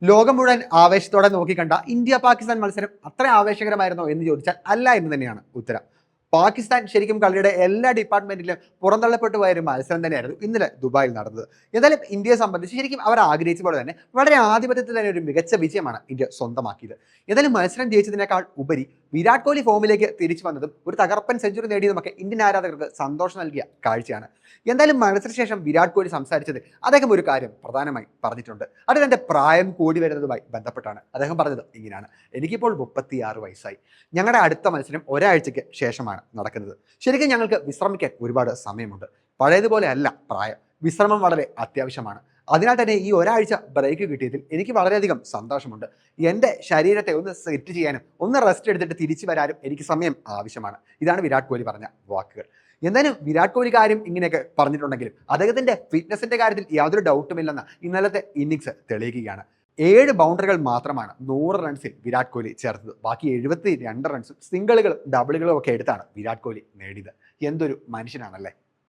ലോകം മുഴുവൻ ആവേശത്തോടെ നോക്കിക്കണ്ട ഇന്ത്യ പാകിസ്ഥാൻ മത്സരം അത്ര ആവേശകരമായിരുന്നോ എന്ന് ചോദിച്ചാൽ അല്ല എന്ന് തന്നെയാണ് ഉത്തരം. പാകിസ്ഥാൻ ശരിക്കും കളിയുടെ എല്ലാ ഡിപ്പാർട്ട്മെന്റിലും പുറന്തള്ളപ്പെട്ടു പോയ ഒരു മത്സരം തന്നെയായിരുന്നു ഇന്നലെ ദുബായിൽ നടന്നത്. എന്തായാലും ഇന്ത്യയെ സംബന്ധിച്ച് ശരിക്കും അവർ ആഗ്രഹിച്ച പോലെ തന്നെ വളരെ ആധിപത്യത്തിൽ തന്നെ ഒരു മികച്ച വിജയമാണ് ഇന്ത്യ സ്വന്തമാക്കിയത്. ഏതായാലും മത്സരം ജയിച്ചതിനേക്കാൾ ഉപരി വിരാട് കോഹ്ലി ഫോമിലേക്ക് തിരിച്ചു വന്നതും ഒരു തകർപ്പൻ സെഞ്ചുറി നേടിയതുമൊക്കെ ഇന്ത്യൻ ആരാധകർക്ക് സന്തോഷം നൽകിയ കാഴ്ചയാണ്. എന്തായാലും മത്സരശേഷം വിരാട് കോഹ്ലി സംസാരിച്ചത് അദ്ദേഹം ഒരു കാര്യം പ്രധാനമായി പറഞ്ഞിട്ടുണ്ട്. അത് തന്റെ പ്രായം കൂടി വരുന്നതുമായി ബന്ധപ്പെട്ടാണ്. അദ്ദേഹം പറഞ്ഞത് ഇങ്ങനെയാണ്: എനിക്കിപ്പോൾ 36 വയസ്സായി. ഞങ്ങളുടെ അടുത്ത മത്സരം ഒരാഴ്ചയ്ക്ക് ശേഷമാണ് നടക്കുന്നത്. ശരിക്കും ഞങ്ങൾക്ക് വിശ്രമിക്കാൻ ഒരുപാട് സമയമുണ്ട്. പഴയതുപോലെ അല്ല പ്രായം. വിശ്രമം വളരെ അത്യാവശ്യമാണ്. അതിനാൽ തന്നെ ഈ ഒരാഴ്ച ബ്രേക്ക് കിട്ടിയതിൽ എനിക്ക് വളരെയധികം സന്തോഷമുണ്ട്. എൻ്റെ ശരീരത്തെ ഒന്ന് സെറ്റ് ചെയ്യാനും ഒന്ന് റെസ്റ്റ് എടുത്തിട്ട് തിരിച്ചു വരാനും എനിക്ക് സമയം ആവശ്യമാണ്. ഇതാണ് വിരാട് കോഹ്ലി പറഞ്ഞ വാക്കുകൾ. എന്തായാലും വിരാട് കോഹ്ലി കാര്യം ഇങ്ങനെയൊക്കെ പറഞ്ഞിട്ടുണ്ടെങ്കിലും അദ്ദേഹത്തിന്റെ ഫിറ്റ്നസിന്റെ കാര്യത്തിൽ യാതൊരു ഡൗട്ടുമില്ലെന്ന് ഇന്നലത്തെ ഇന്നിങ്സ് തെളിയിക്കുകയാണ്. 7 ബൗണ്ടറികൾ മാത്രമാണ് 100 റൺസിൽ വിരാട് കോഹ്ലി ചേർത്തത്. ബാക്കി 72 റൺസും സിംഗിളുകളും ഡബിളുകളും ഒക്കെ എടുത്താണ് വിരാട് കോഹ്ലി നേടിയത്. എന്തൊരു മനുഷ്യനാണല്ലേ.